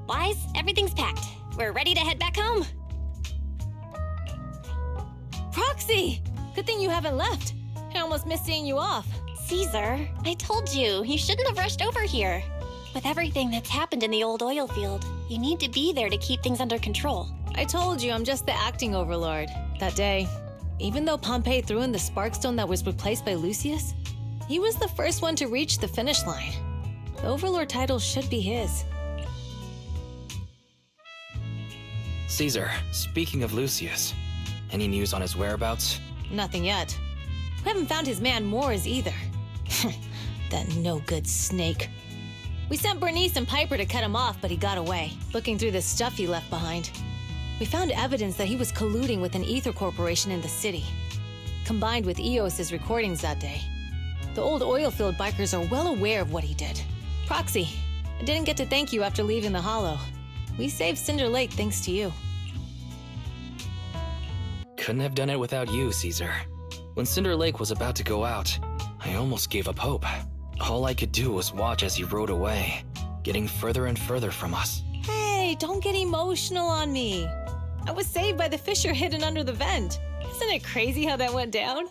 Wise, everything's packed. We're ready to head back home. Proxy! Good thing you haven't left. I almost missed seeing you off. Caesar, I told you, you shouldn't have rushed over here. With everything that's happened in the old oil field, you need to be there to keep things under control. I told you I'm just the acting overlord. That day, even though Pompey threw in the sparkstone that was replaced by Lucius, he was the first one to reach the finish line. The overlord title should be his. Caesar, speaking of Lucius, any news on his whereabouts? Nothing yet. We haven't found his man Moors either. That no-good snake. We sent Bernice and Piper to cut him off, but he got away, looking through the stuff he left behind. We found evidence that he was colluding with an ether corporation in the city, combined with Eos's recordings that day. The old oilfield bikers are well aware of what he did. Proxy, I didn't get to thank you after leaving the Hollow. We saved Cinder Lake thanks to you. Couldn't have done it without you, Caesar. When Cinder Lake was about to go out, I almost gave up hope. All I could do was watch as he rode away, getting further and further from us. Hey, don't get emotional on me. I was saved by the fissure hidden under the vent. Isn't it crazy how that went down?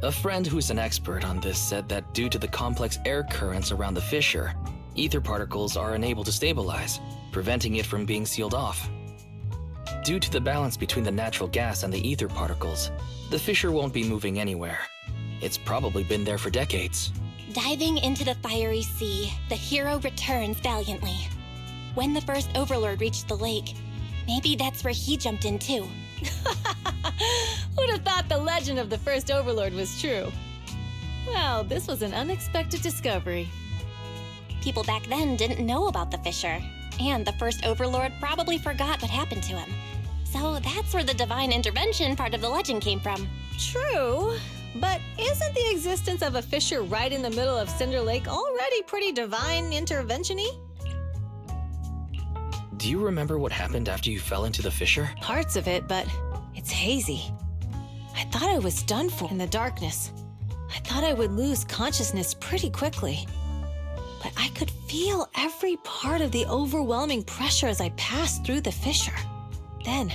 A friend who's an expert on this said that due to the complex air currents around the fissure, ether particles are unable to stabilize, preventing it from being sealed off. Due to the balance between the natural gas and the ether particles, the fissure won't be moving anywhere. It's probably been there for decades. Diving into the fiery sea, the hero returns valiantly. When the first overlord reached the lake, maybe that's where he jumped in too. Who'd have thought the legend of the first overlord was true? Well, this was an unexpected discovery. People back then didn't know about the fissure, and the first overlord probably forgot what happened to him. So that's where the divine intervention part of the legend came from. True, but isn't the existence of a fissure right in the middle of Cinder Lake already pretty divine intervention-y? Do you remember what happened after you fell into the fissure? Parts of it, but it's hazy. I thought I was done for in the darkness. I thought I would lose consciousness pretty quickly. But I could feel every part of the overwhelming pressure as I passed through the fissure. Then,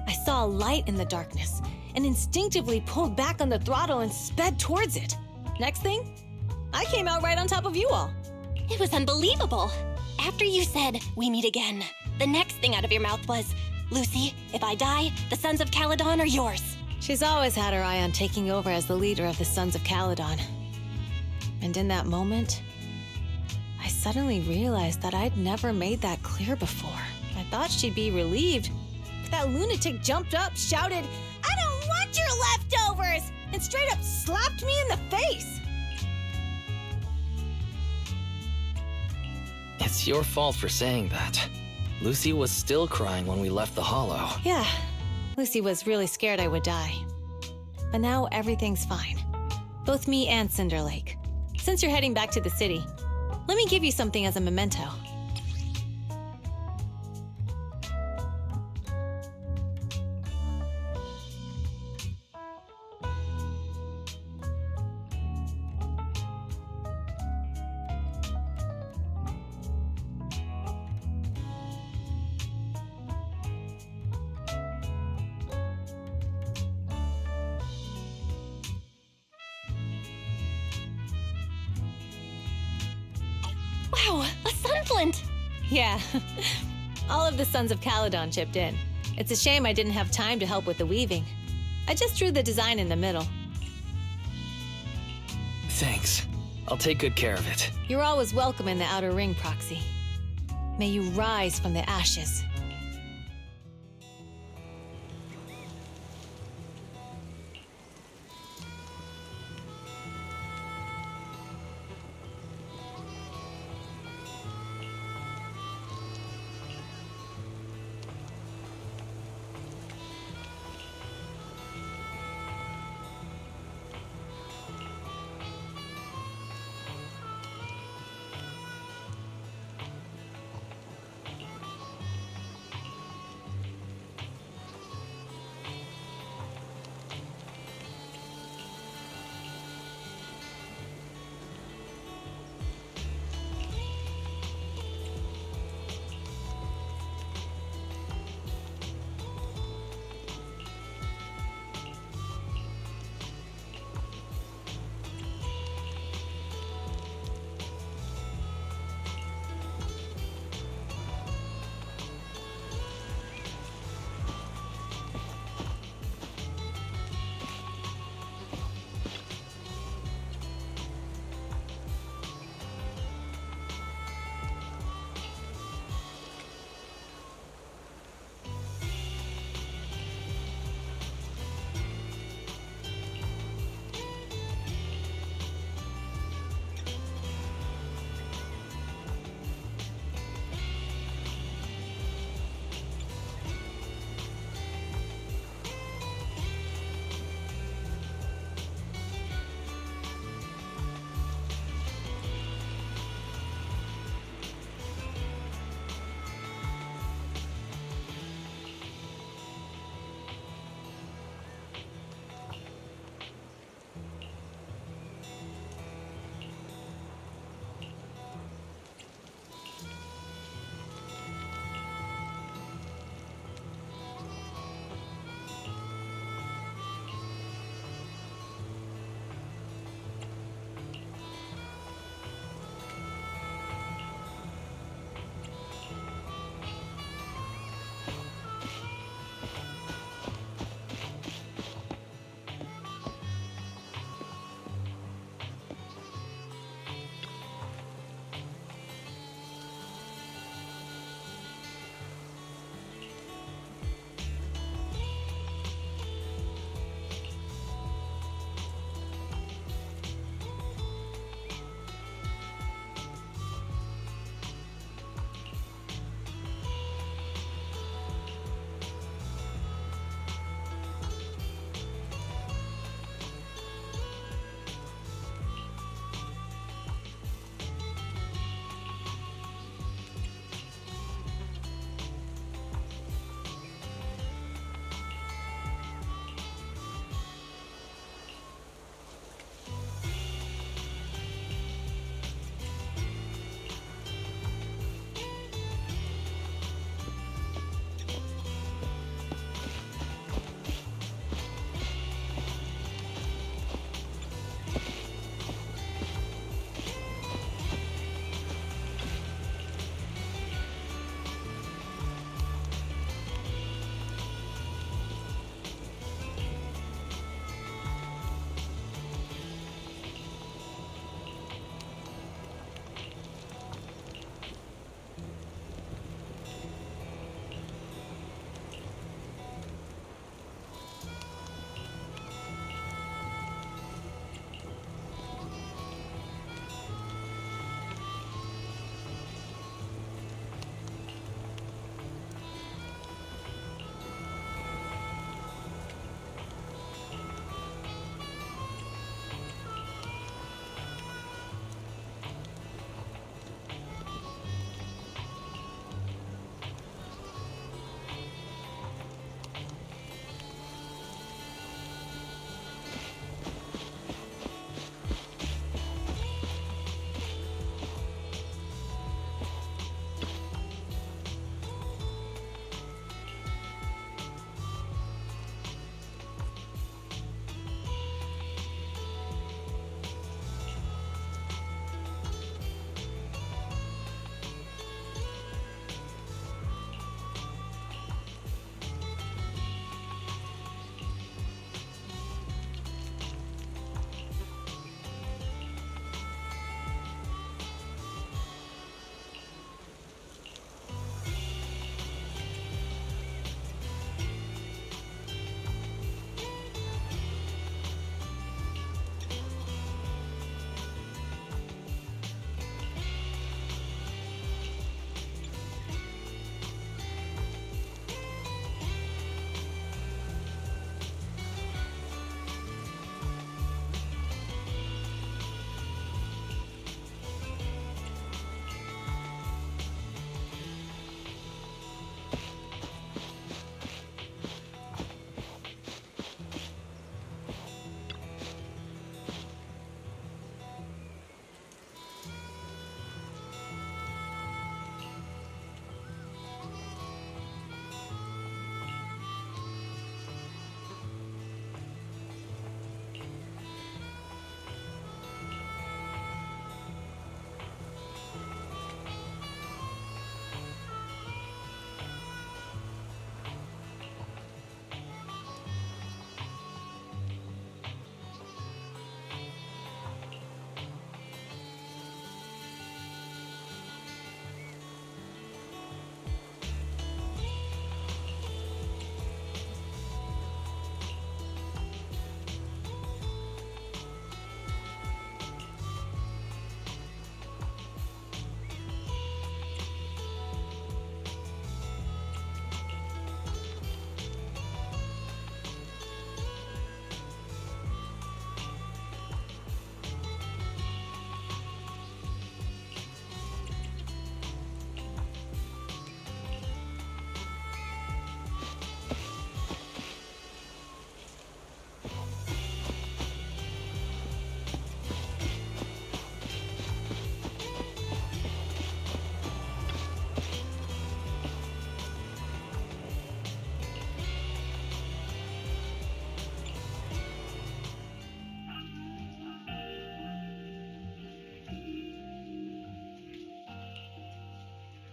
I saw a light in the darkness and instinctively pulled back on the throttle and sped towards it. Next thing, I came out right on top of you all. It was unbelievable. After you said, "We meet again," the next thing out of your mouth was, "Lucy, if I die, the Sons of Caledon are yours." She's always had her eye on taking over as the leader of the Sons of Caledon. And in that moment, I suddenly realized that I'd never made that clear before. I thought she'd be relieved, but that lunatic jumped up, shouted, "I don't want your leftovers!" and straight up slapped me in the face. It's your fault for saying that. Lucy was still crying when we left the Hollow. Yeah, Lucy was really scared I would die. But now everything's fine. Both me and Cinder Lake. Since you're heading back to the city, let me give you something as a memento. Wow, a sunflint! Yeah, all of the Sons of Caledon chipped in. It's a shame I didn't have time to help with the weaving. I just drew the design in the middle. Thanks. I'll take good care of it. You're always welcome in the Outer Ring, Proxy. May you rise from the ashes.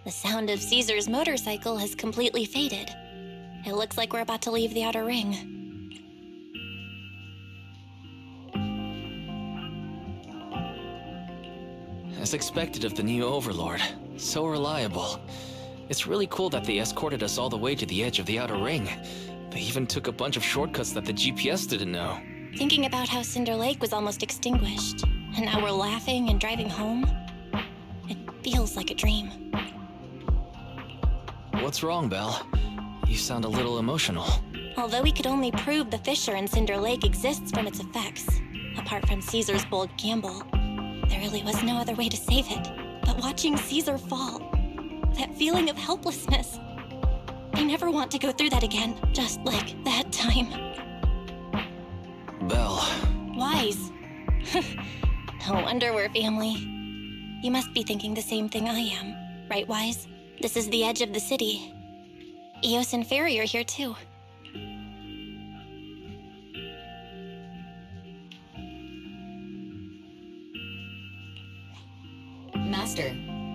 The sound of Caesar's motorcycle has completely faded. It looks like we're about to leave the outer ring. As expected of the new Overlord. So reliable. It's really cool that they escorted us all the way to the edge of the outer ring. They even took a bunch of shortcuts that the GPS didn't know. Thinking about how Cinder Lake was almost extinguished, and now we're laughing and driving home, it feels like a dream. What's wrong, Belle? You sound a little emotional. Although we could only prove the fissure in Cinder Lake exists from its effects, apart from Caesar's bold gamble, there really was no other way to save it. But watching Caesar fall, that feeling of helplessness, I never want to go through that again, just like that time. Belle. Wise. No wonder we're family. You must be thinking the same thing I am, right, Wise? This is the edge of the city. Eos and Fairy are here too. Master,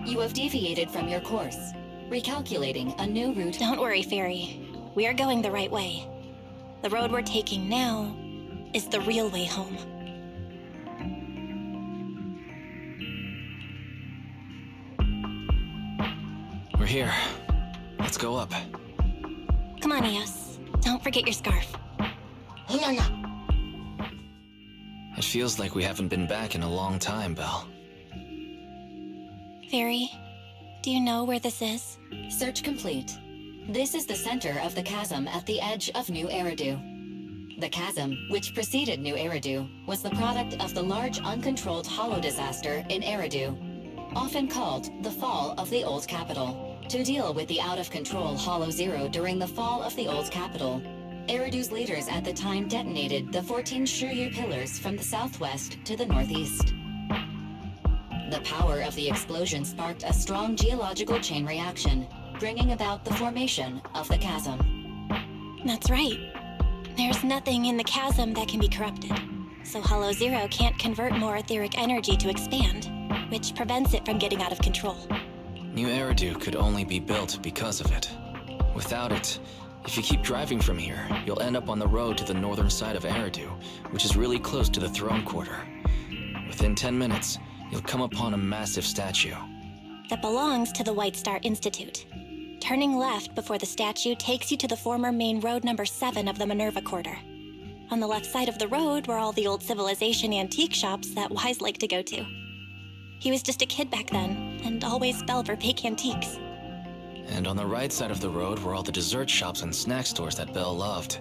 you have deviated from your course, recalculating a new route. Don't worry, Fairy. We are going the right way. The road we're taking now is the real way home. We're here. Let's go up. Come on, Eos. Don't forget your scarf. It feels like we haven't been back in a long time, Belle. Fairy, do you know where this is? Search complete. This is the center of the chasm at the edge of New Eridu. The chasm, which preceded New Eridu, was the product of the large uncontrolled hollow disaster in Eridu, often called the Fall of the Old Capital. To deal with the out-of-control Hollow Zero during the fall of the Old Capital, Eridu's leaders at the time detonated the 14 Shiryu pillars from the southwest to the northeast. The power of the explosion sparked a strong geological chain reaction, bringing about the formation of the chasm. That's right. There's nothing in the chasm that can be corrupted, so Hollow Zero can't convert more etheric energy to expand, which prevents it from getting out of control. New Eridu could only be built because of it. Without it, if you keep driving from here, you'll end up on the road to the northern side of Eridu, which is really close to the throne quarter. Within 10 minutes, you'll come upon a massive statue. That belongs to the White Star Institute. Turning left before the statue takes you to the former main road number 7 of the Minerva Quarter. On the left side of the road were all the old civilization antique shops that Wise liked to go to. He was just a kid back then, and always fell for fake antiques. And on the right side of the road were all the dessert shops and snack stores that Belle loved.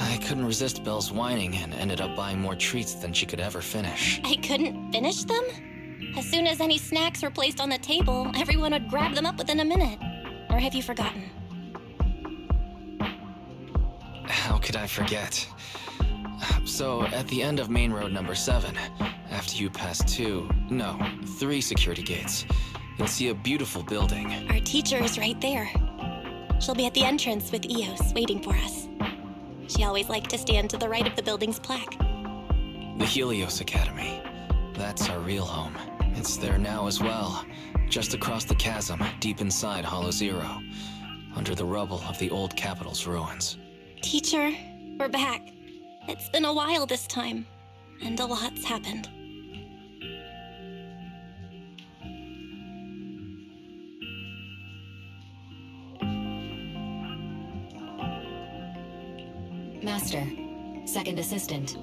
I couldn't resist Belle's whining and ended up buying more treats than she could ever finish. I couldn't finish them? As soon as any snacks were placed on the table, everyone would grab them up within a minute. Or have you forgotten? How could I forget? So, at the end of main road number 7, after you pass 3 security gates, you'll see a beautiful building. Our teacher is right there. She'll be at the entrance with Eos, waiting for us. She always liked to stand to the right of the building's plaque. The Helios Academy. That's our real home. It's there now as well, just across the chasm, deep inside Hollow Zero, under the rubble of the old capital's ruins. Teacher, we're back. It's been a while this time, and a lot's happened. Master, Second Assistant,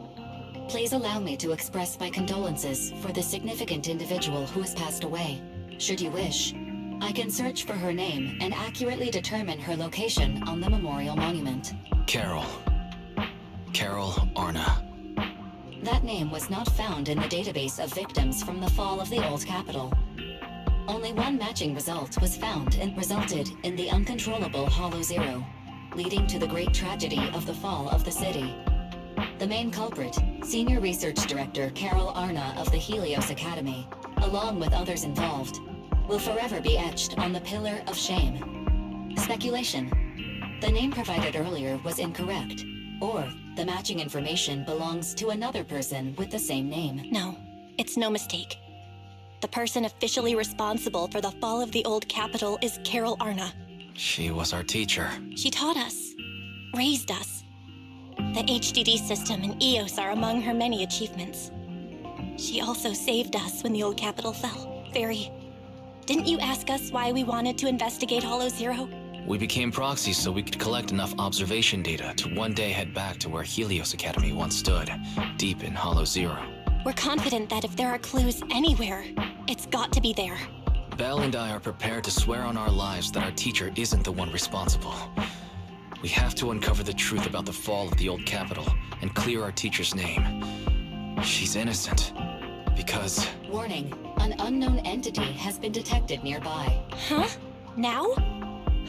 please allow me to express my condolences for the significant individual who has passed away. Should you wish, I can search for her name and accurately determine her location on the memorial monument. Carol Arna. That name was not found in the database of victims from the fall of the Old Capital. Only one matching result was found and resulted in the uncontrollable Hollow Zero, leading to the great tragedy of the fall of the city. The main culprit, Senior Research Director Carol Arna of the Helios Academy, along with others involved, will forever be etched on the Pillar of Shame. Speculation. The name provided earlier was incorrect, or the matching information belongs to another person with the same name. No, it's no mistake. The person officially responsible for the fall of the old capital is Carol Arna. She was our teacher. She taught us, raised us. The HDD system and EOS are among her many achievements. She also saved us when the old capital fell. Fairy, didn't you ask us why we wanted to investigate Hollow Zero? We became proxies so we could collect enough observation data to one day head back to where Helios Academy once stood, deep in Hollow Zero. We're confident that if there are clues anywhere, it's got to be there. Belle and I are prepared to swear on our lives that our teacher isn't the one responsible. We have to uncover the truth about the fall of the old capital and clear our teacher's name. She's innocent, because... Warning, an unknown entity has been detected nearby. Huh? Now?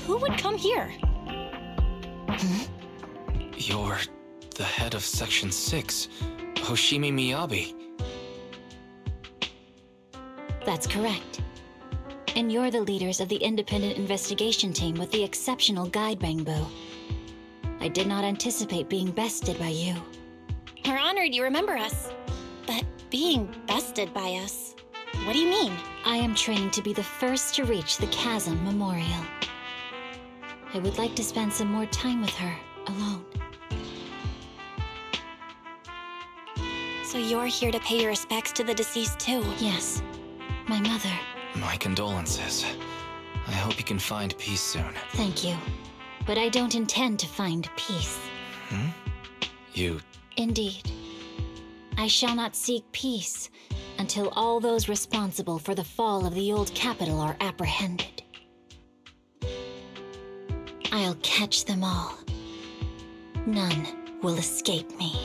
Who would come here? You're the head of Section 6, Hoshimi Miyabi. That's correct. And you're the leaders of the independent investigation team with the exceptional guide rainbow. I did not anticipate being bested by you. We're honored you remember us. But being bested by us, what do you mean? I am training to be the first to reach the Chasm Memorial. I would like to spend some more time with her, alone. So you're here to pay your respects to the deceased too? Yes, my mother. My condolences. I hope you can find peace soon. Thank you. But I don't intend to find peace. You... Indeed. I shall not seek peace until all those responsible for the fall of the old capital are apprehended. I'll catch them all. None will escape me.